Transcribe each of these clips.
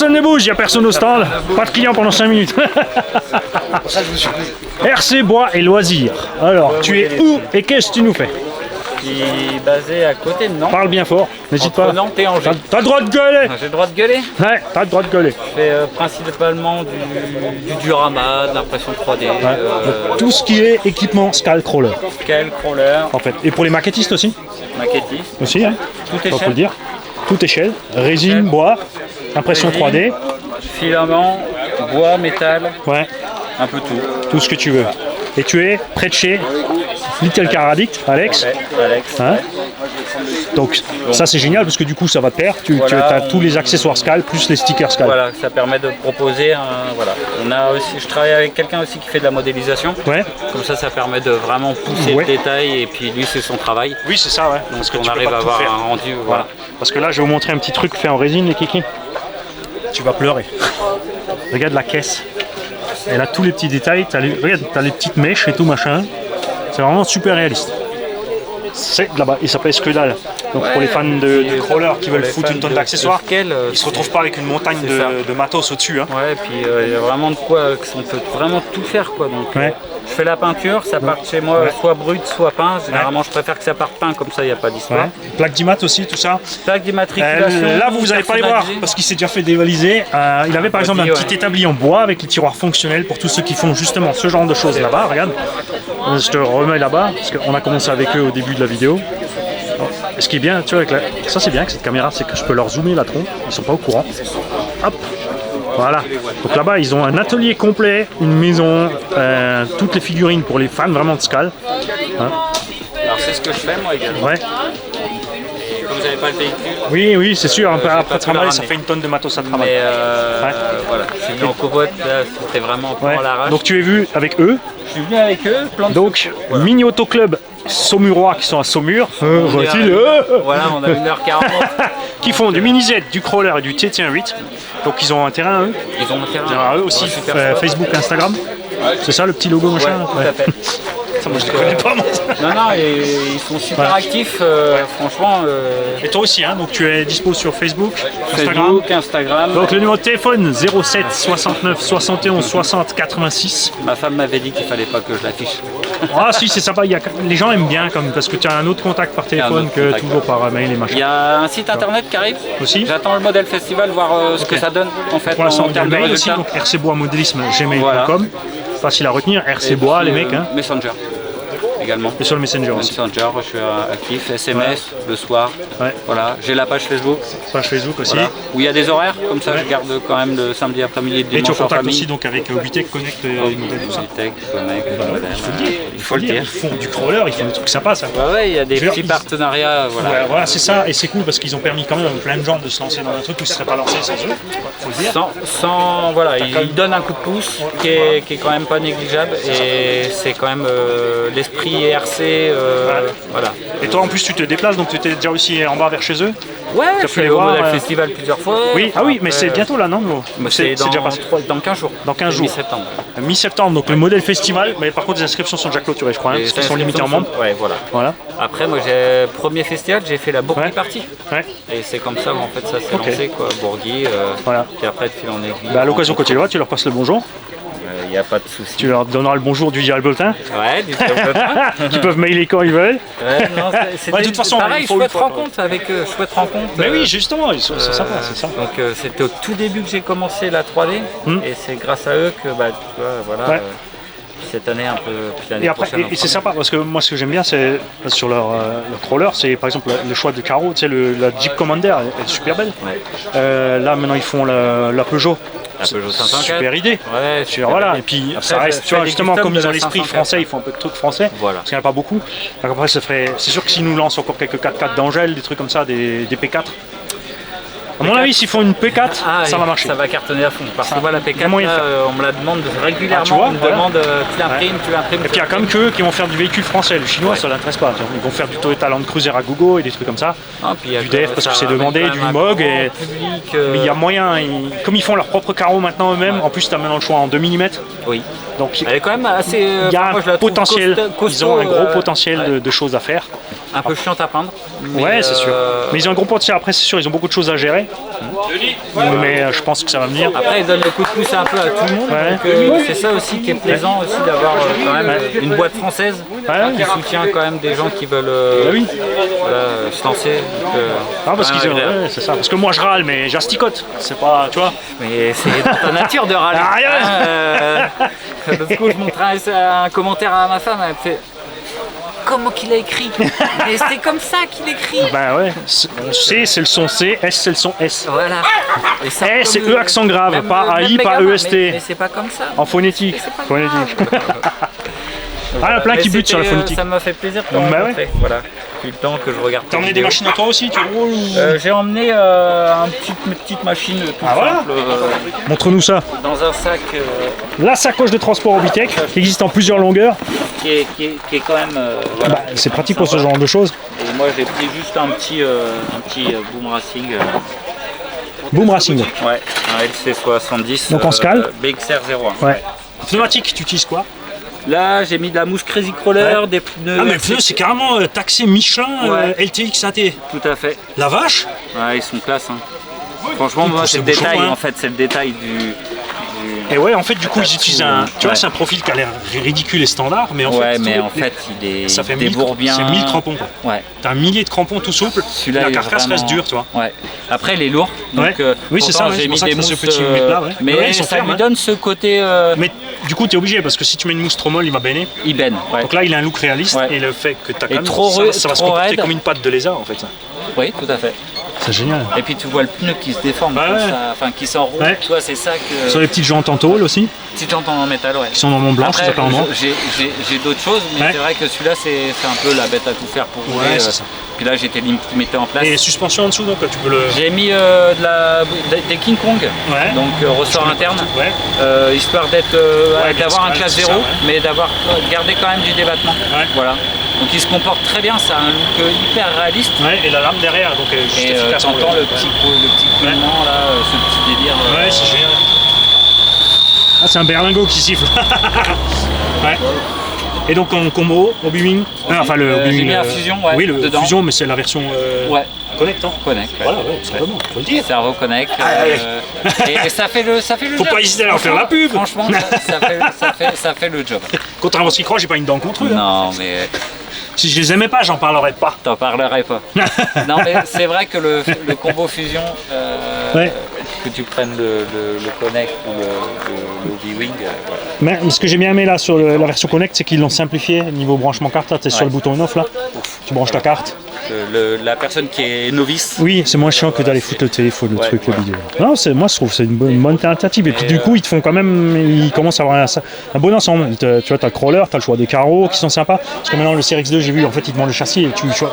Personne ne bouge, il n'y a personne au stand. Pas de clients pendant 5 minutes. RC Bois et Loisirs. Alors, tu es où et qu'est-ce que tu nous fais? Je suis basé à côté de Nantes. Parle bien fort, n'hésite pas. Nantes et Angers. T'as le droit de gueuler. J'ai le droit de gueuler? Ouais, t'as le droit de gueuler. Je fais principalement du diorama, de l'impression 3D. Donc, tout ce qui est équipement Scale Crawler. Scale Crawler. En fait. Et pour les maquettistes aussi? Maquettiste. Aussi, hein. Tout Faut échelle. le dire. Tout échelle. Résine, bois, impression 3D. Filament, bois, métal, Ouais, un peu tout. tout ce que tu veux. Et tu es près de chez Little Car Addict, Alex. Ouais, Alex. Hein? Donc ça c'est génial parce que du coup ça va te pair. Tu as tous les accessoires Scale plus les stickers Scale. Voilà, ça permet de proposer voilà. On a aussi, je travaille avec quelqu'un aussi qui fait de la modélisation. Ouais. Comme ça permet de vraiment pousser le détail et puis lui c'est son travail. Oui c'est ça ouais. Donc Parce que on tu arrive peux pas à tout avoir faire. un rendu. Voilà. Parce que là je vais vous montrer un petit truc fait en résine les kiki. Tu vas pleurer. Regarde la caisse. Elle a tous les petits détails. Regarde, t'as les petites mèches et tout machin. C'est vraiment super réaliste. C'est là-bas, il s'appelle Skedal. Donc pour les fans de crawler qui veulent foutre une tonne d'accessoires, ils se retrouvent pas avec une montagne de matos au-dessus. Hein. Ouais, et puis il y a vraiment de quoi, on peut vraiment tout faire quoi. Donc je fais la peinture, ça part chez moi soit brut, soit peint. Généralement je préfère que ça parte peint, comme ça il n'y a pas d'histoire. Plaque d'immat aussi, tout ça. Plaque d'immatriculation. Là vous n'allez pas les voir parce qu'il s'est déjà fait dévaliser. Il avait par exemple un petit établi en bois avec les tiroirs fonctionnels pour tous ceux qui font justement ce genre de choses là-bas. Regarde, je te remets là-bas parce qu'on a commencé avec eux au début de la vidéo. Et ce qui est bien, tu vois, ça c'est bien avec cette caméra, c'est que je peux leur zoomer la tronche, ils sont pas au courant. Hop, voilà. Donc là-bas, ils ont un atelier complet, une maison, toutes les figurines pour les fans vraiment de Scale. Hein. Alors c'est ce que je fais moi également. Ouais. Et comme vous n'avez pas le véhicule. Oui, c'est sûr. Après travailler, ça fait une tonne de matos à travailler. Mais voilà, je suis venu en covoite, là, c'était vraiment pour l'arrache. Donc tu es vu avec eux. Je suis venu avec eux, donc Mini Auto Club Saumurois qui sont à Saumur, voilà, on a 1h40 qui font du mini Z, du crawler et du TT8. Donc ils ont un terrain eux. Ils ont un terrain eux aussi, Facebook, Instagram. C'est ça le petit logo machin. Ouais, tout à fait. Ça, moi je les connais pas. Non, et ils sont super actifs, franchement. Et toi aussi, hein, donc tu es dispo sur Facebook, Instagram. Donc le numéro de téléphone 07 69 71 60 86. Ma femme m'avait dit qu'il fallait pas que je l'affiche. Ah si, c'est sympa, les gens aiment bien parce que tu as un autre contact par téléphone que toujours par mail et machin. Il y a un site internet qui arrive aussi. J'attends le modèle festival, voir ce que ça donne en fait. Pour l'instant, il y a le mail aussi, donc rcboismodélisme@gmail.com. Facile à retenir, RC-Bois les mecs. Hein. Messenger également. Et sur le Messenger aussi. Messenger, je suis actif, SMS le soir. Voilà, j'ai la page Facebook. Page Facebook aussi. Voilà. Où il y a des horaires, comme ça je garde quand même le samedi après-midi et le dimanche. Et tu contactes aussi donc avec Witech Connect et tout ça. Witech Connect, il faut le dire. Ils font du crawler, ils font des trucs sympas ça. Ouais, il y a des petits partenariats. Voilà, c'est ça, et c'est cool parce qu'ils ont permis quand même à plein de gens de se lancer dans un truc où ils ne seraient pas lancés sans eux. Faut le dire. Voilà, ils donnent un coup de pouce qui est quand même pas négligeable et c'est quand même l'esprit ERC. Voilà. Et toi en plus tu te déplaces donc tu étais déjà aussi en bas vers chez eux. Ouais, je suis allé au Model Festival plusieurs fois. Oui, mais c'est bientôt là non? C'est déjà passé. Dans 15 jours. Dans 15 jours. Mi-septembre. Mi-septembre, donc le Model Festival, mais par contre les inscriptions sont déjà clôturées je crois, parce qu'elles sont limitées en membres. Ouais, voilà. Après moi premier festival, j'ai fait la Bourgui Party. Et c'est comme ça en fait ça s'est lancé quoi, Bourgui. Puis après de fil en aiguille. À l'occasion quand tu les vois, tu leur passes le bonjour. Il n'y a pas de souci. Tu leur donneras le bonjour du Dial Bulletin. Ouais, du Dial Bulletin. Qui peuvent mailer quand ils veulent. De toute façon, pareil, chouette rencontre avec eux. Chouette rencontre. Mais oui, justement, ils sont sympas, c'est ça. Donc c'était au tout début que j'ai commencé la 3D. Et c'est grâce à eux que, tu vois, voilà. Cette année un peu, puis l'année prochaine. Et c'est sympa parce que moi ce que j'aime bien c'est sur leur crawler, c'est par exemple le choix de carreaux, tu sais la Jeep Commander, elle est super belle. Là maintenant ils font la Peugeot. Super idée. Ouais, voilà. Et puis après, ça reste, tu vois, justement comme ils ont l'esprit français, ils font un peu de trucs français. Voilà. Parce qu'il n'y en a pas beaucoup. Donc après c'est sûr que s'ils nous lancent encore quelques 4x4 d'Angèle, des trucs comme ça, des P4. À mon avis, s'ils font une P4, ça va marcher. Ça va cartonner à fond. Parce que moi, la P4, on me la demande régulièrement. On me demande, tu l'imprimes. Et puis il y a quand même qu'eux qui vont faire du véhicule français. Le chinois, ça ne l'intéresse pas. Ils vont faire du Toyota Land Cruiser à gogo et des trucs comme ça. Du DF parce que c'est demandé, du MOG. Mais il y a moyen. Comme ils font leur propre carreau maintenant eux-mêmes, en plus, tu as maintenant le choix en 2 mm. Oui. Donc elle est quand même assez. Il y a un potentiel. Ils ont un gros potentiel de choses à faire. Un peu chiant à peindre. Ouais, c'est sûr. Mais ils ont un gros potentiel. Après, c'est sûr, ils ont beaucoup de choses à gérer. Mais je pense que ça va venir. Après, ils donnent le coup de pouce un peu à tout le monde. Ouais. Donc, c'est ça aussi qui est plaisant aussi d'avoir quand même une boîte française qui soutient quand même des gens qui veulent se lancer. Donc, parce qu'ils c'est ça. Parce que moi je râle, mais j'asticote. C'est pas, tu vois. Mais c'est dans ta nature de râler. L'autre coup, je montrais un commentaire à ma femme, elle me fait. Comment qu'il a écrit? Mais c'est comme ça qu'il écrit. Ben ouais, C c'est le son C, S c'est le son S. Voilà. Et ça, c'est E accent grave, pas AI, pas EST. Mais c'est pas comme ça. En phonétique. Ah, plein qui butent sur la phonétique. Ça m'a fait plaisir de rencontrer. Voilà. Depuis le temps que je regarde. T'as emmené des machines à toi aussi, tu roules? J'ai emmené une petite machine toute simple. Montre-nous ça. Dans un sac. La sacoche de transport Obitech, qui existe en plusieurs longueurs. Qui est quand même. Voilà, c'est pratique pour ce genre de choses. Et moi j'ai pris juste un petit Boom Racing. Boom Racing. Ouais, un LC70. Donc en scale. BXR 01. Ouais. Pneumatique, tu utilises quoi? Là, j'ai mis de la mousse Crazy Crawler, des pneus. Ah, mais pneus, c'est carrément taxé Michelin, LTX AT. Tout à fait. La vache? Ouais, ils sont classe. Hein. Franchement, moi, c'est le détail. En fait, c'est le détail du. Et ouais, en fait, du coup, ils utilisent un. Tu vois, c'est un profil qui a l'air ridicule et standard, mais en fait. Mais en fait, il est. Ça fait bien. C'est 1000 crampons, quoi. Ouais. T'as un millier de crampons tout souple. La carcasse reste dure, tu vois. Ouais. Après, il est lourd. Donc, oui, c'est ça. J'ai mis des mousses. Mais ça lui donne ce côté. Mais du coup, t'es obligé parce que si tu mets une mousse trop molle, il va baigner. Il baigne. Donc là, il a un look réaliste et le fait que t'as quand même. Ça va se comporter comme une patte de lézard, en fait. Oui, tout à fait. C'est génial. Et puis tu vois le pneu qui se déforme, enfin qui s'enroule. Tu vois, c'est ça que. Sur les petites jantes en tôle aussi. Petites jantes en métal, ouais. Qui sont dans mon blanc, après, ça s'appelle en blanc. J'ai d'autres choses, mais c'est vrai que celui-là, c'est un peu la bête à tout faire pour rouler. C'est ça. Puis là, j'étais limité en place. Et les suspensions en dessous, donc tu peux le. J'ai mis des King Kong, donc ressort interne, histoire d'avoir un classe 0, mais d'avoir gardé quand même du débattement. Voilà. Donc il se comporte très bien, ça a un look hyper réaliste. Et la lame derrière, donc juste efficace. T'entends le petit coulement là, ce petit délire. Ouais, c'est génial. Ah, c'est un berlingot qui siffle. Et donc en combo, Obi-Wing. Enfin le Obi-Wing. J'ai mis la fusion, oui, le fusion, mais c'est la version. Connect, hein. Connect. Voilà, simplement, faut le dire. Cerveau Connect. Et ça fait le Faut job. pas hésiter à en faire la pub. Franchement, ça fait le job. Contrairement à ce qu'ils croient, j'ai pas une dent contre eux. Non, mais. Si je les aimais pas, j'en parlerais pas. T'en parlerais pas. Non, mais c'est vrai que le combo fusion, que tu prennes le Connect ou le Obi-Wing. Mais ce que j'ai bien aimé là sur la version Connect, c'est qu'ils l'ont simplifié niveau branchement carte. Tu es sur le bouton on-off là, tu branches ta carte. La personne qui est novice. Oui, c'est moins chiant que d'aller foutre le téléphone, le truc, la vidéo. Non, moi je trouve que c'est une bonne alternative. Et puis du coup, ils te font quand même, ils commencent à avoir un bon ensemble. Tu vois, t'as le crawler, t'as le choix des carreaux qui sont sympas. Parce que maintenant, le CRX2, j'ai vu, en fait, ils te vendent le châssis et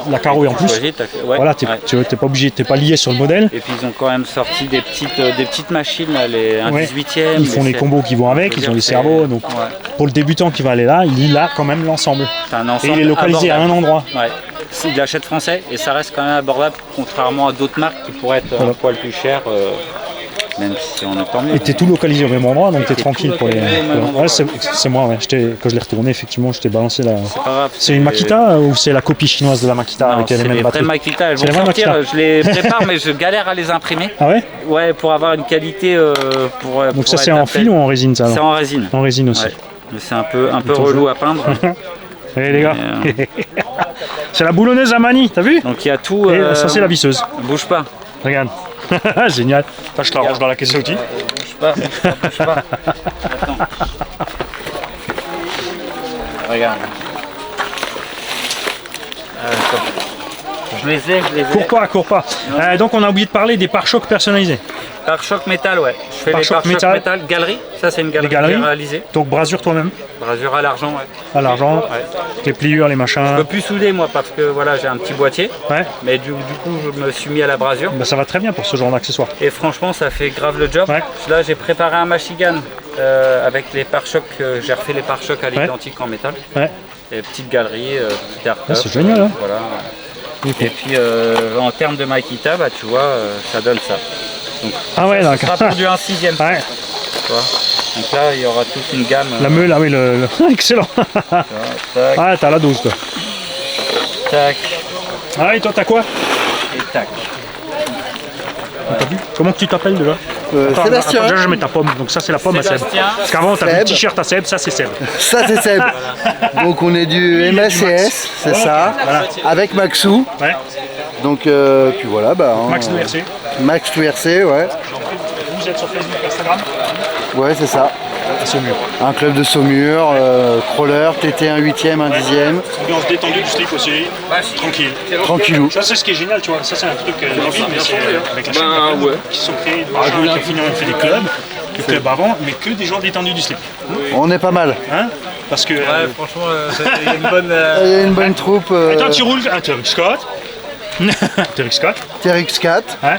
la carreau est en plus. Voilà, t'es pas obligé, t'es pas lié sur le modèle. Et puis ils ont quand même sorti des petites machines, là, un 18e. Ils font les combos qui vont avec, ils ont les cerveaux. Donc pour le débutant qui va aller là, il a quand même l'ensemble. Et il est localisé à un endroit. Il achète français et ça reste quand même abordable, contrairement à d'autres marques qui pourraient être un poil plus chères, même si on entend mieux. Et t'es tout localisé au même endroit, donc t'es tranquille pour les. C'est moi, quand je l'ai retourné, effectivement, je t'ai balancé la. C'est pas grave. C'est une Makita ou c'est la copie chinoise de la Makita avec les mêmes batteries? C'est les Makita, elles vont sortir, je les prépare, mais je galère à les imprimer. Ah ouais? Ouais, pour avoir une qualité. Donc ça, c'est en fil ou en résine, ça? C'est en résine. En résine aussi. Mais c'est un peu relou à peindre. Allez les gars, c'est la boulonneuse à manie, t'as vu? Donc il y a tout. Et ça c'est la visseuse. Bouge pas. Regarde. Génial. Attends, je te la range dans la caisse à outils. Bouge pas. Attends. Regarde. Je les ai. Cours pas. Donc on a oublié de parler des pare-chocs personnalisés. Pare-choc métal, ouais. Je fais les pare-chocs métal. Galerie, ça c'est une galerie réalisée. Donc brasure toi-même. Brasure à l'argent, ouais. À l'argent, les pliures, les machins. Je peux plus souder moi parce que voilà, j'ai un petit boîtier. Mais du coup, je me suis mis à la brasure. Ça va très bien pour ce genre d'accessoires. Et franchement, ça fait grave le job. Là, j'ai préparé un machigan avec les pare-chocs. J'ai refait les pare-chocs à l'identique en métal. Et petite galerie, petit art. C'est génial, hein. Voilà. Et puis en termes de Makita, tu vois, ça donne ça. Donc, ça sera pour du 1/6. Tu vois. Donc là, il y aura toute une gamme. La meule, oui, excellent. T'as la dose, toi. Tac. Et toi, t'as quoi? Et tac. T'as vu? Comment que tu t'appelles déjà? Sébastien. Attends, déjà je mets ta pomme, donc ça c'est la pomme à Seb. Parce qu'avant t'as vu le t-shirt à Seb, ça c'est Seb. Ça c'est Seb. Donc on est du MACS, c'est ça, voilà. Avec Maxou. Ouais. Donc puis voilà, Max de RC. Max de RC, ouais. Vous êtes sur Facebook, Instagram? Ouais, c'est ça. Saumur. Un club de Saumur, crawler, TT 1 8e, 1 10e. Ambiance détendue du slip aussi, tranquille. Tranquillou. Ça c'est ce qui est génial, tu vois, ça c'est un truc débile, mais c'est avec la chaîne qui sont créés, des gens qui ont fini, on fait des clubs avant, mais que des gens détendus du slip. On est pas mal. Hein? Parce que... Ouais, franchement, il y a une bonne... Il y a une bonne troupe. Et toi tu roules un TRX 4. TRX 4. TRX 4. Hein?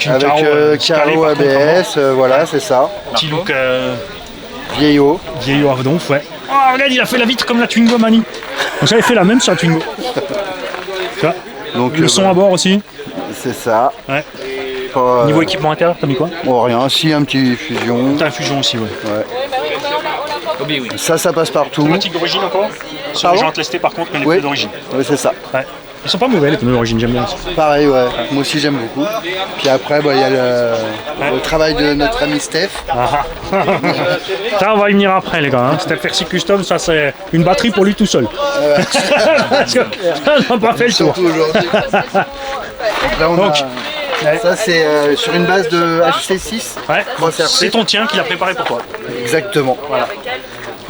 Avec carreau ABS, voilà, c'est ça. Petit look vieillot. Vieillot à donf, ouais. Oh, regarde, il a fait la vitre comme la Twingo Mani. J'avais fait la même sur la Twingo. Tu vois? Donc, le son à bord aussi. C'est ça. Ouais. Niveau équipement intérieur, t'as mis quoi? Oh, rien, si, un petit fusion. T'as un fusion aussi, ouais. Oui. Ça passe partout. Pneumatiques d'origine encore? Sur les jantes lestées par contre, mais les pneus d'origine. Oui, c'est ça. Ouais. Ils sont pas mauvais les pneus d'origine, j'aime bien. Pareil, ouais. Moi aussi j'aime beaucoup. Puis après, il y a le travail de notre ami Steph. Ça, on va y venir après, les gars. Hein. Steph RC Custom, ça c'est une batterie pour lui tout seul. Parce que on n'a pas fait le tour. Surtout aujourd'hui. Donc là, ça c'est sur une base de HC6. Ouais. C'est ton tien qui l'a préparé pour toi. Exactement. Voilà.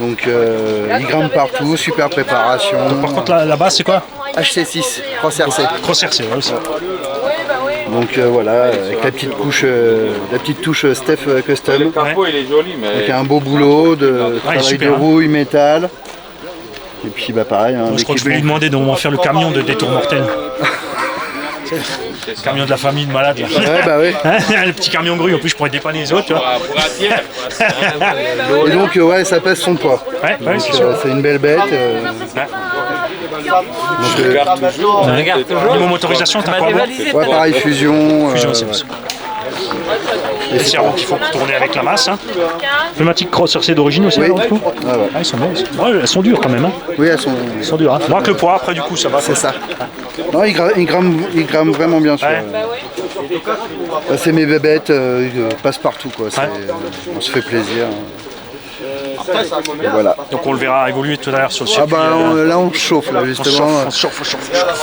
Donc il grimpe partout, super préparation. Donc, par contre la base c'est quoi? HC6, Cross RC. Cross RC, ouais aussi. Donc voilà, avec la petite touche Steph Custom. Le capot il est joli, mais... Avec un beau boulot de travail de rouille, métal. Et puis pareil. Hein, je crois que je vais lui demander de faire le camion de détour mortel. Le camion de la famille de malades là. Ouais, oui. Le petit camion grue, en plus je pourrais dépanner les autres, tu vois. Et donc ouais, ça pèse son poids. Ouais, c'est une belle bête. Regarde toujours. Niveau motorisation, t'as quoi? Ouais, pareil, fusion. C'est les servos qu'il faut pour tourner avec la masse. Hein. Pneumatique Cross RC d'origine aussi, alors, du coup. Ah, ils sont bons aussi. Ouais, elles sont dures quand même. Hein. Oui, elles sont dures. Hein. Moins que le poids, après du coup ça va. C'est ça. Non, ils gramment vraiment bien sûr. C'est mes bébêtes, ils passent partout quoi. On se fait plaisir. Voilà. Donc on le verra évoluer tout à l'heure sur le circuit. Là on chauffe là justement. On chauffe.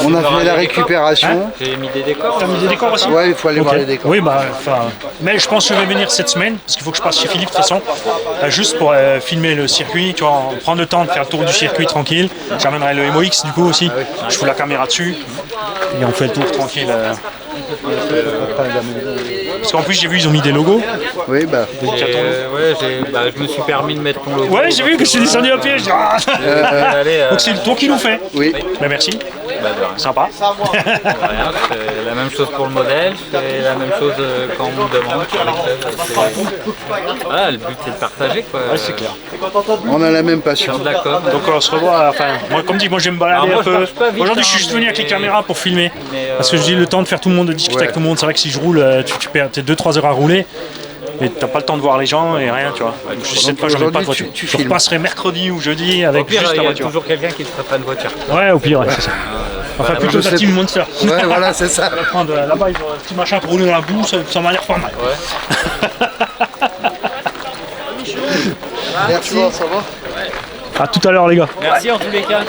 On a fait la récupération. J'ai mis des décors. T'as mis des décors aussi? Ouais, il faut aller voir les décors. Oui, mais je pense que je vais venir cette semaine, parce qu'il faut que je passe chez Philippe de toute façon, juste pour filmer le circuit, tu vois, prendre le temps de faire le tour du circuit tranquille. J'amènerai le MOX du coup aussi, je fous la caméra dessus, et on fait le tour tranquille. Parce qu'en plus j'ai vu ils ont mis des logos. Oui je me suis permis de mettre ton logo. Ouais, j'ai vu que je suis descendu à pied. Donc c'est toi qui nous fait. Oui. Ben merci. Sympa. Rien, c'est la même chose pour le modèle, c'est la même chose quand on me demande. Le but c'est de partager quoi. Ouais, c'est clair. On a la même passion. Donc on se revoit. Moi comme dit, moi j'aime balader un peu. Aujourd'hui je suis juste venu avec les caméras pour filmer. Parce que j'ai le temps de faire tout le monde, de discuter avec tout le monde. C'est vrai que si je roule, tu perds 2-3 heures à rouler. Et t'as pas le temps de voir les gens et rien, tu vois. Donc cette fois, j'en ai pas de voiture. Je repasserai mercredi ou jeudi avec juste la voiture. Il y a toujours quelqu'un qui te prépare une voiture. Ouais, au pire, c'est ça. Enfin, plutôt la team Monster. Ouais, voilà, c'est ça. On va prendre là-bas, ils ont un petit machin pour rouler dans la boue, ça m'a l'air pas mal. Merci, ça va. À tout à l'heure, les gars. Merci en tous les cas.